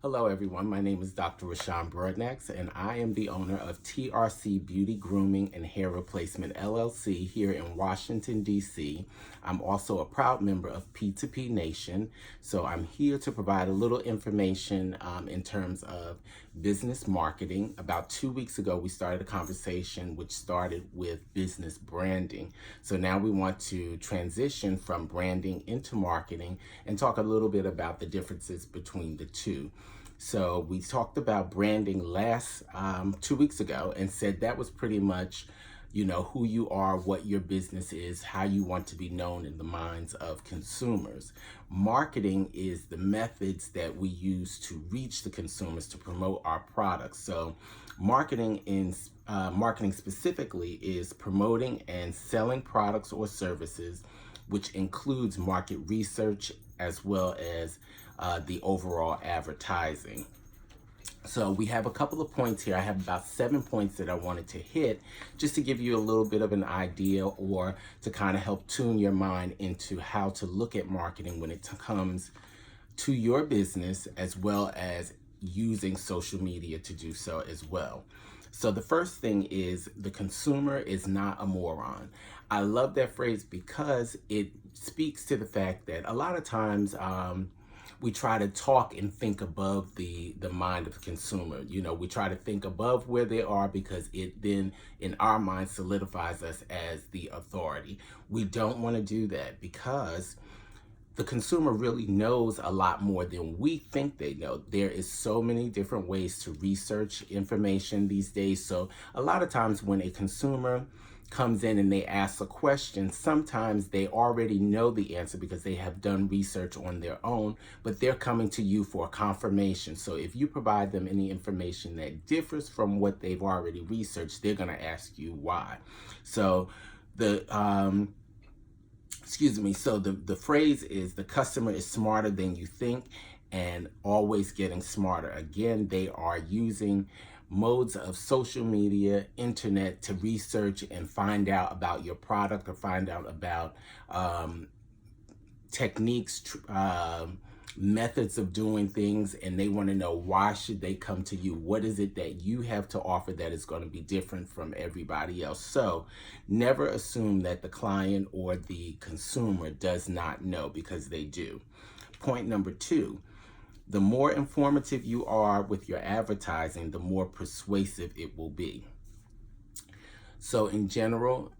Hello, everyone. My name is Dr. Rashawn Broadnax, and I am the owner of TRC Beauty Grooming and Hair Replacement LLC here in Washington, D.C. I'm also a proud member of P2P Nation, so I'm here to provide a little information in terms of business marketing. About 2 weeks ago, we started a conversation which started with business branding. So now we want to transition from branding into marketing and talk a little bit about the differences between the two. So we talked about branding last 2 weeks ago and said that was pretty much, who you are, what your business is, how you want to be known in the minds of consumers. Marketing is the methods that we use to reach the consumers to promote our products. So marketing specifically is promoting and selling products or services, which includes market research as well as the overall advertising. So we have a couple of points here. I have about 7 points that I wanted to hit just to give you a little bit of an idea or to kind of help tune your mind into how to look at marketing when it comes to your business, as well as using social media to do so as well. So the first thing is the consumer is not a moron. I love that phrase because it speaks to the fact that a lot of times we try to talk and think above the mind of the consumer. We try to think above where they are because it then in our mind solidifies us as the authority. We don't want to do that because the consumer really knows a lot more than we think they know. There is so many different ways to research information these days. So a lot of times when a consumer comes in and they ask a question, sometimes they already know the answer because they have done research on their own, but they're coming to you for confirmation. So if you provide them any information that differs from what they've already researched, they're going to ask you why. So the the phrase is the customer is smarter than you think and always getting smarter. Again, they are using modes of social media, internet to research and find out about your product or find out about techniques, methods of doing things, and they want to know why should they come to you. What is it that you have to offer that is going to be different from everybody else? So never assume that the client or the consumer does not know, because they do. Point number two, the more informative you are with your advertising, the more persuasive it will be. So in general,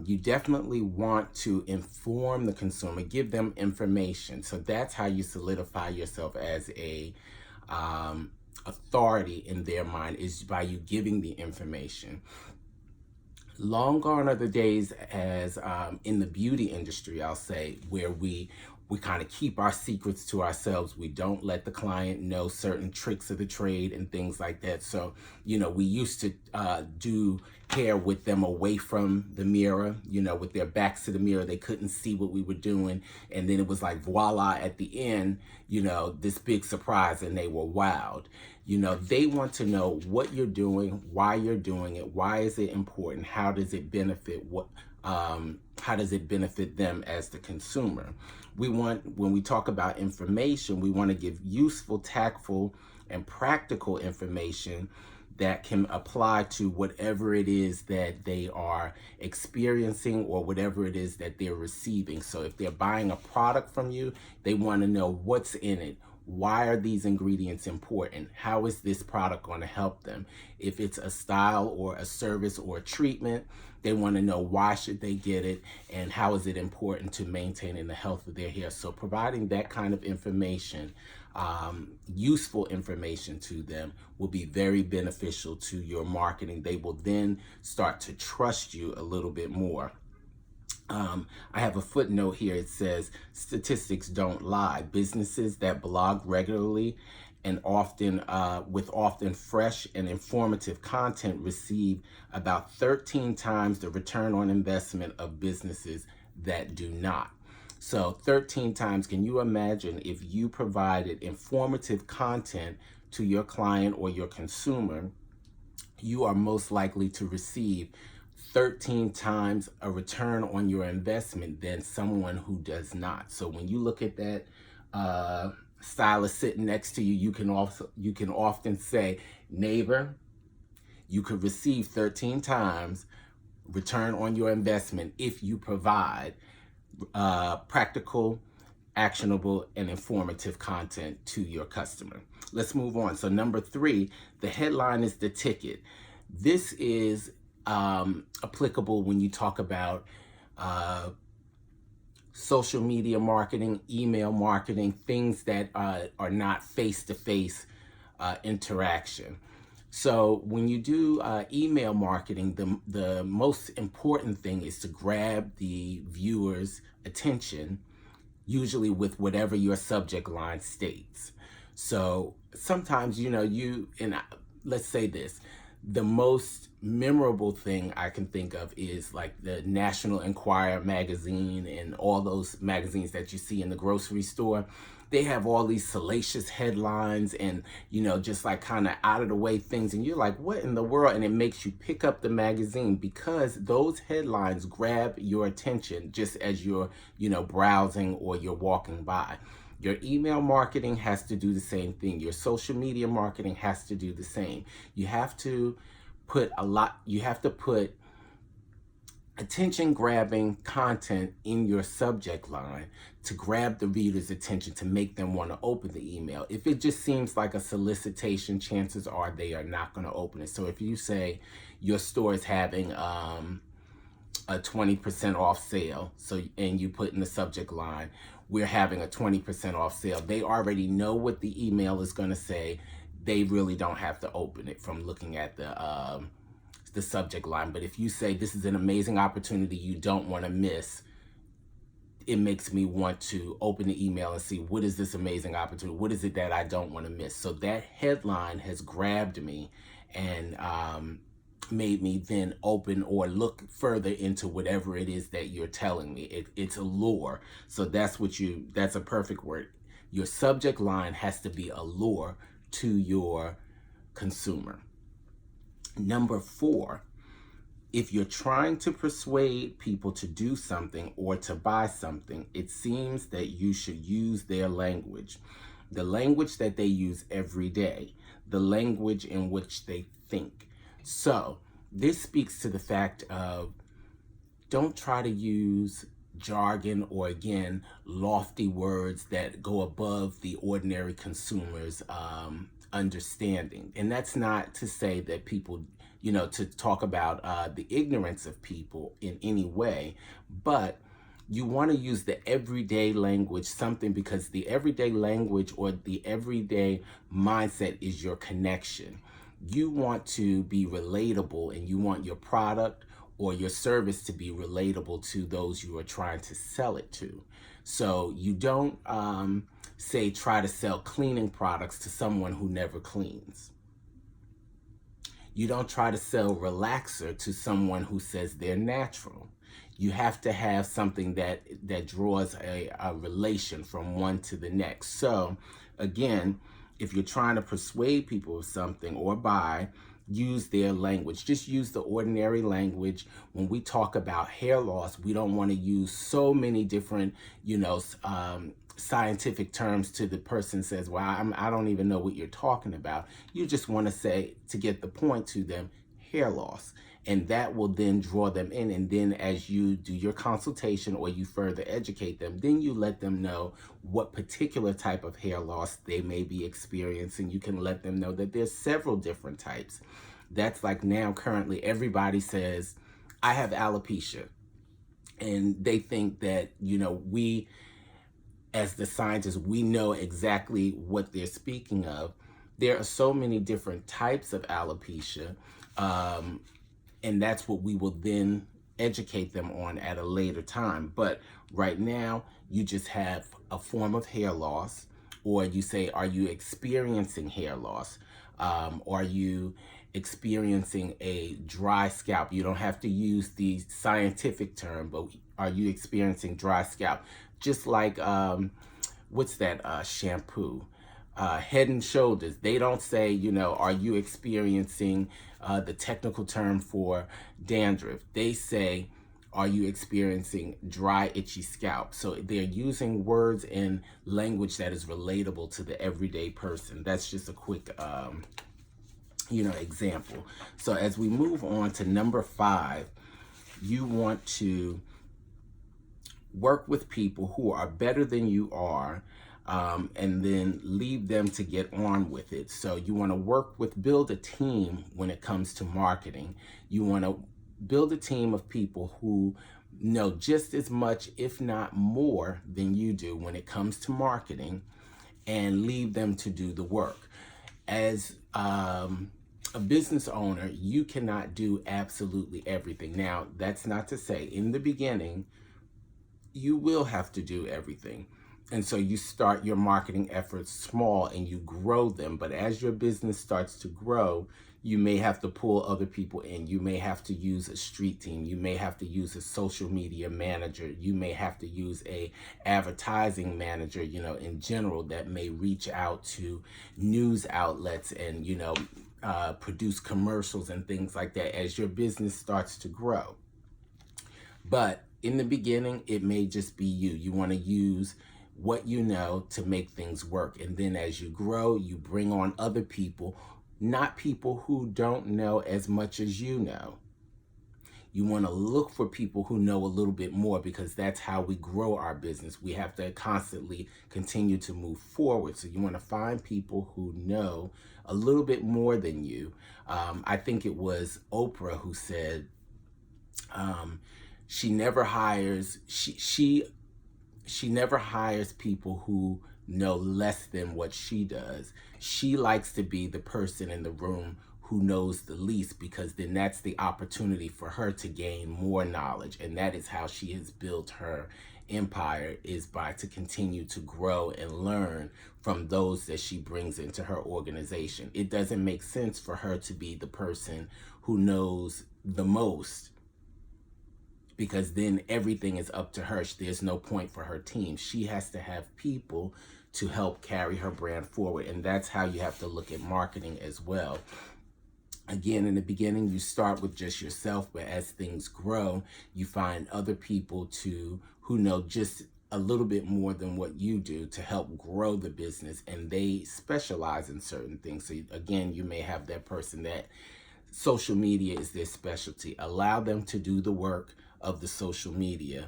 you definitely want to inform the consumer, give them information. So that's how you solidify yourself as a authority in their mind, is by you giving the information. Long gone are the days, as in the beauty industry, I'll say, where we kind of keep our secrets to ourselves. We don't let the client know certain tricks of the trade and things like that. So, we used to do hair with them away from the mirror, with their backs to the mirror. They couldn't see what we were doing. And then it was like, voila, at the end, this big surprise, and they were wowed. They want to know what you're doing, why you're doing it, why is it important, how does it benefit how does it benefit them as the consumer. When we talk about information, we want to give useful, tactful, and practical information that can apply to whatever it is that they are experiencing or whatever it is that they're receiving. So if they're buying a product from you, they want to know what's in it. Why are these ingredients important? How is this product going to help them? If it's a style or a service or a treatment, they want to know why should they get it and how is it important to maintaining the health of their hair. So providing that kind of information, useful information to them, will be very beneficial to your marketing. They will then start to trust you a little bit more. I have a footnote here. It says, statistics don't lie. Businesses that blog regularly and often fresh and informative content receive about 13 times the return on investment of businesses that do not. So 13 times, can you imagine if you provided informative content to your client or your consumer, you are most likely to receive 13 times a return on your investment than someone who does not. So when you look at that stylist sitting next to you, you can often say, neighbor, you could receive 13 times return on your investment if you provide practical, actionable, and informative content to your customer. Let's move on. So number 3, the headline is the ticket. This is applicable when you talk about social media marketing, email marketing, things that are not face-to-face interaction. So when you do email marketing, the most important thing is to grab the viewer's attention, usually with whatever your subject line states. So sometimes, let's say this, the most memorable thing I can think of is like the National Enquirer magazine and all those magazines that you see in the grocery store. They have all these salacious headlines and, just like kind of out of the way things. And you're like, what in the world? And it makes you pick up the magazine because those headlines grab your attention just as you're, browsing or you're walking by. Your email marketing has to do the same thing. Your social media marketing has to do the same. You have to put attention grabbing content in your subject line to grab the reader's attention, to make them want to open the email. If it just seems like a solicitation, chances are they are not going to open it. So if you say your store is having a 20% off sale, and you put in the subject line, we're having a 20% off sale, they already know what the email is going to say. They really don't have to open it from looking at the subject line. But if you say this is an amazing opportunity you don't want to miss, it makes me want to open the email and see, what is this amazing opportunity? What is it that I don't want to miss? So that headline has grabbed me and made me then open or look further into whatever it is that you're telling me. It's a lure. So that's a perfect word. Your subject line has to be a lure to your consumer. Number 4, if you're trying to persuade people to do something or to buy something, it seems that you should use their language, the language that they use every day, the language in which they think. So this speaks to the fact of, don't try to use jargon or, again, lofty words that go above the ordinary consumer's understanding. And that's not to say that people, to talk about the ignorance of people in any way, but you want to use the everyday language, because the everyday language or the everyday mindset is your connection. You want to be relatable, and you want your product or your service to be relatable to those you are trying to sell it to. So you don't try to sell cleaning products to someone who never cleans. You don't try to sell relaxer to someone who says they're natural. You have to have something that draws a relation from one to the next. So again, if you're trying to persuade people of something or buy, use their language. Just use the ordinary language. When we talk about hair loss, we don't want to use so many different, scientific terms to the person says, well, I don't even know what you're talking about. You just want to say, to get the point to them, hair loss. And that will then draw them in. And then as you do your consultation or you further educate them, then you let them know what particular type of hair loss they may be experiencing. You can let them know that there's several different types. That's like now currently everybody says, I have alopecia. And they think that, we as the scientists, we know exactly what they're speaking of. There are so many different types of alopecia. And that's what we will then educate them on at a later time. But right now, you just have a form of hair loss, or you say, are you experiencing hair loss? Are you experiencing a dry scalp? You don't have to use the scientific term, but are you experiencing dry scalp? Just like, what's that shampoo? Head and Shoulders. They don't say, are you experiencing the technical term for dandruff? They say, Are you experiencing dry, itchy scalp? So they're using words and language that is relatable to the everyday person. That's just a quick, example. So as we move on to number 5, you want to work with people who are better than you are, and then leave them to get on with it. So you want to build a team when it comes to marketing. You want to build a team of people who know just as much, if not more, than you do when it comes to marketing, and leave them to do the work. As a business owner, you cannot do absolutely everything. Now, that's not to say in the beginning, you will have to do everything. And so you start your marketing efforts small and you grow them. But as your business starts to grow, you may have to pull other people in. You may have to use a street team. You may have to use a social media manager. You may have to use a advertising manager, in general, that may reach out to news outlets and, produce commercials and things like that as your business starts to grow. But in the beginning, it may just be you. You want to use what you know to make things work. And then as you grow, you bring on other people, not people who don't know as much as you know. You want to look for people who know a little bit more, because that's how we grow our business. We have to constantly continue to move forward. So you want to find people who know a little bit more than you. I think it was Oprah who said, she never hires she never hires people who know less than what she does. She likes to be the person in the room who knows the least, because then that's the opportunity for her to gain more knowledge. And that is how she has built her empire, is by to continue to grow and learn from those that she brings into her organization. It doesn't make sense for her to be the person who knows the most, because then everything is up to her. There's no point for her team. She has to have people to help carry her brand forward. And that's how you have to look at marketing as well. Again, in the beginning, you start with just yourself, but as things grow, you find other people who know just a little bit more than what you do to help grow the business, and they specialize in certain things. So again, you may have that person that social media is their specialty. Allow them to do the work of the social media.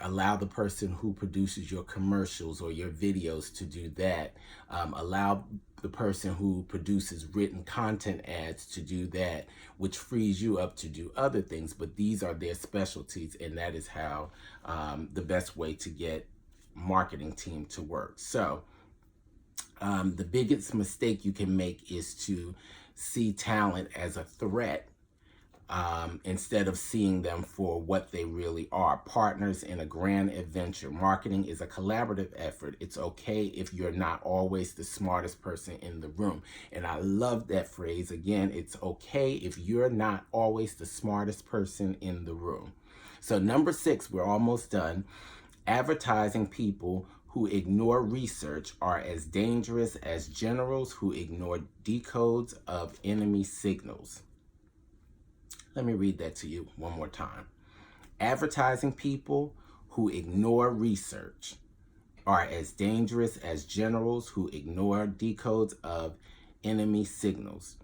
Allow the person who produces your commercials or your videos to do that. Allow the person who produces written content ads to do that, which frees you up to do other things. But these are their specialties, and that is how the best way to get marketing team to work. So the biggest mistake you can make is to see talent as a threat, instead of seeing them for what they really are, partners in a grand adventure. Marketing is a collaborative effort. It's okay if you're not always the smartest person in the room. And I love that phrase. Again, it's okay if you're not always the smartest person in the room. So number 6, we're almost done. Advertising people who ignore research are as dangerous as generals who ignore decodes of enemy signals. Let me read that to you one more time. Advertising people who ignore research are as dangerous as generals who ignore decodes of enemy signals.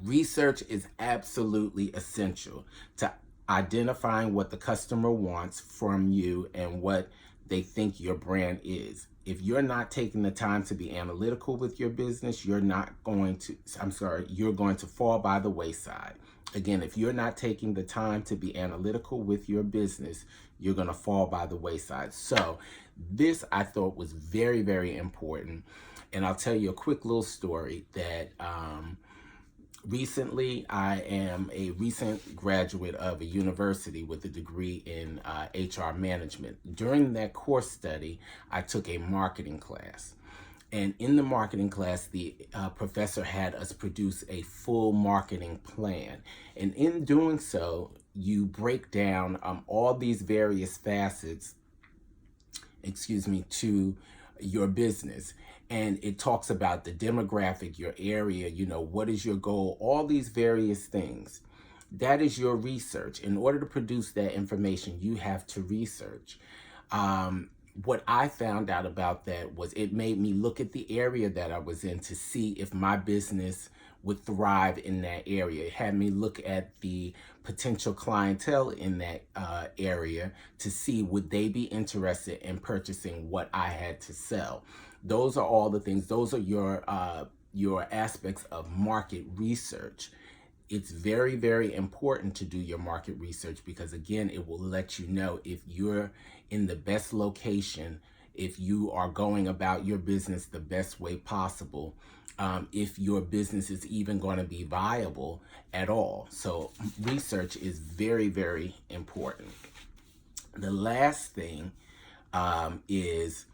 Research is absolutely essential to identifying what the customer wants from you and what they think your brand is. If you're not taking the time to be analytical with your business, you're going to fall by the wayside. Again, if you're not taking the time to be analytical with your business, you're going to fall by the wayside. So this I thought was very, very important. And I'll tell you a quick little story that recently, I am a recent graduate of a university with a degree in HR management. During that course study, I took a marketing class. And in the marketing class, the professor had us produce a full marketing plan. And in doing so, you break down all these various facets, to your business. And it talks about the demographic, your area, what is your goal, all these various things. That is your research. In order to produce that information, you have to research. What I found out about that was it made me look at the area that I was in to see if my business would thrive in that area. It had me look at the potential clientele in that area to see would they be interested in purchasing what I had to sell. Those are all the things. Those are your aspects of market research. It's very, very important to do your market research because, again, it will let you know if you're in the best location, if you are going about your business the best way possible, if your business is even going to be viable at all. So research is very, very important. The last thing is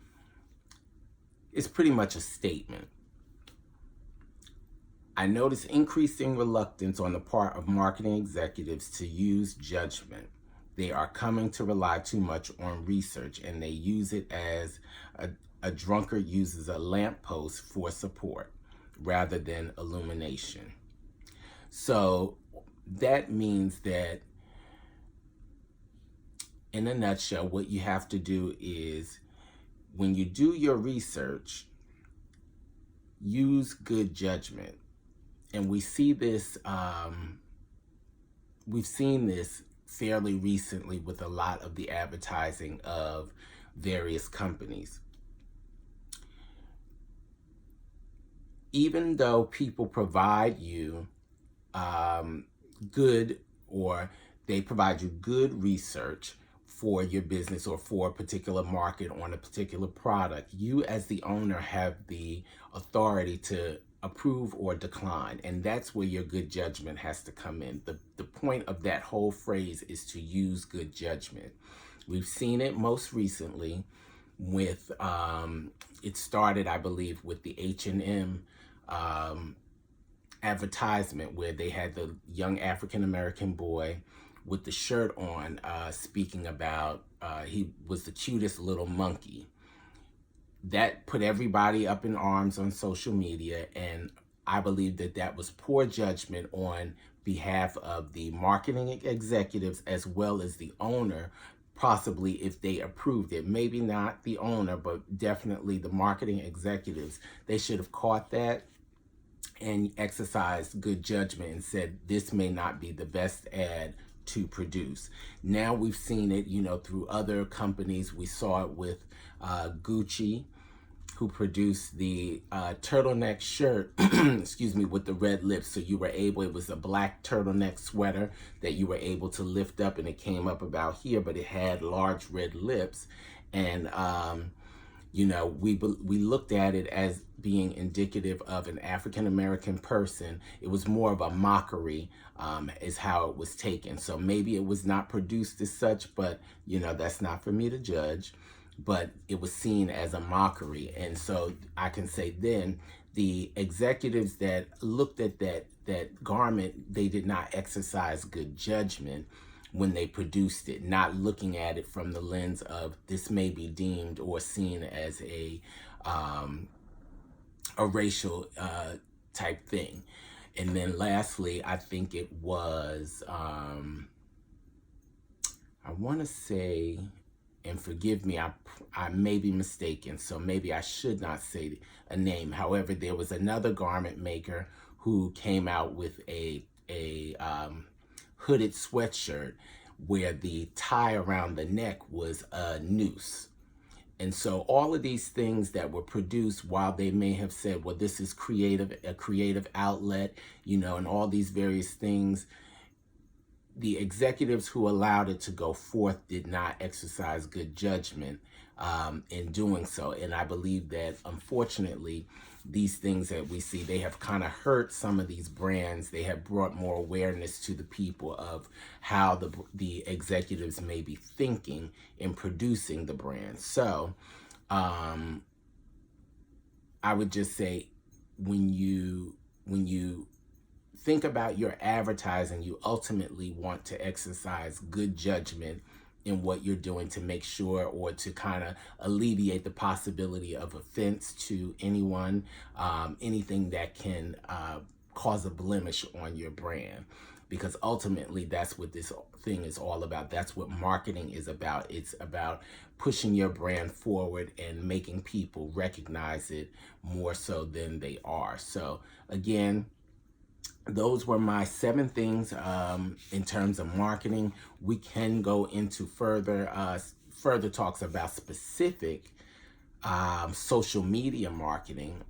pretty much a statement. I notice increasing reluctance on the part of marketing executives to use judgment. They are coming to rely too much on research, and they use it as a drunkard uses a lamppost for support rather than illumination. So that means that, in a nutshell, what you have to do is when you do your research, use good judgment. And we see this, we've seen this fairly recently with a lot of the advertising of various companies. Even though people provide you good, or they provide you good research for your business or for a particular market on a particular product, you as the owner have the authority to approve or decline. And that's where your good judgment has to come in. The point of that whole phrase is to use good judgment. We've seen it most recently with, it started, I believe, with the H&M advertisement where they had the young African-American boy with the shirt on, speaking about he was the cutest little monkey. That put everybody up in arms on social media, and I believe that that was poor judgment on behalf of the marketing executives as well as the owner, possibly if they approved it. Maybe not the owner, but definitely the marketing executives. They should have caught that and exercised good judgment and said, this may not be the best ad to produce. Now we've seen it, through other companies. We saw it with Gucci, who produced the turtleneck shirt, excuse me, with the red lips. So you were able, it was a black turtleneck sweater that you were able to lift up, and it came up about here, but it had large red lips. And, we looked at it as being indicative of an African-American person. It was more of a mockery, is how it was taken. So maybe it was not produced as such, but, that's not for me to judge. But it was seen as a mockery. And so I can say then the executives that looked at that garment, they did not exercise good judgment when they produced it, not looking at it from the lens of this may be deemed or seen as a racial type thing. And then lastly, I think it was, I want to say, and forgive me, I may be mistaken, so maybe I should not say a name. However, there was another garment maker who came out with a hooded sweatshirt where the tie around the neck was a noose. And so all of these things that were produced, while they may have said, well, this is a creative outlet, and all these various things, the executives who allowed it to go forth did not exercise good judgment in doing so. And I believe that, unfortunately, these things that we see, they have kind of hurt some of these brands. They have brought more awareness to the people of how the executives may be thinking in producing the brand. So I would just say, when you think about your advertising, you ultimately want to exercise good judgment in what you're doing to make sure, or to kind of alleviate the possibility of offense to anyone, anything that can cause a blemish on your brand. because ultimately that's what this thing is all about. That's what marketing is about. It's about pushing your brand forward and making people recognize it more so than they are. So again, those were my 7 things in terms of marketing. We can go into further talks about specific social media marketing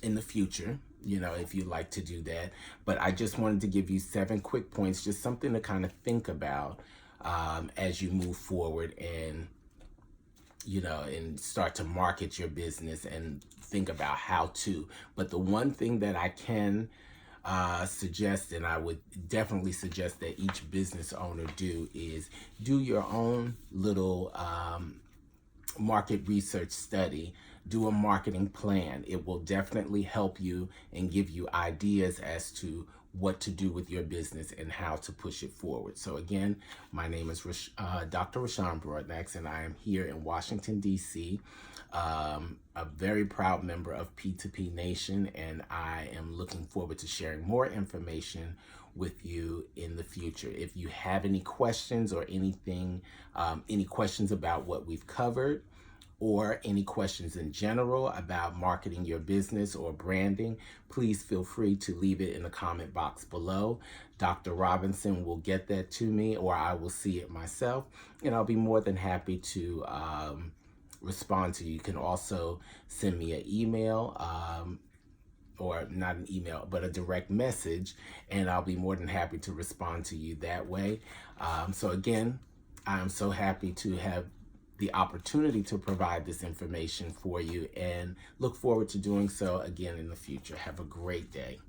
in the future, if you'd like to do that. But I just wanted to give you 7 quick points, just something to kind of think about as you move forward and and start to market your business and think about how to. But the one thing that I can suggest, and I would definitely suggest that each business owner do, is do your own little market research study. Do a marketing plan. It will definitely help you and give you ideas as to what to do with your business and how to push it forward. So again, my name is Dr. Rashawn Broadnax, and I am here in Washington, D.C., a very proud member of P2P Nation, and I am looking forward to sharing more information with you in the future. If you have any questions or anything, any questions about what we've covered, or any questions in general about marketing your business or branding, please feel free to leave it in the comment box below. Dr. Robinson will get that to me, or I will see it myself, and I'll be more than happy to respond to you. You can also send me an email, or not an email, but a direct message, and I'll be more than happy to respond to you that way. So again, I'm so happy to have the opportunity to provide this information for you, and look forward to doing so again in the future. Have a great day.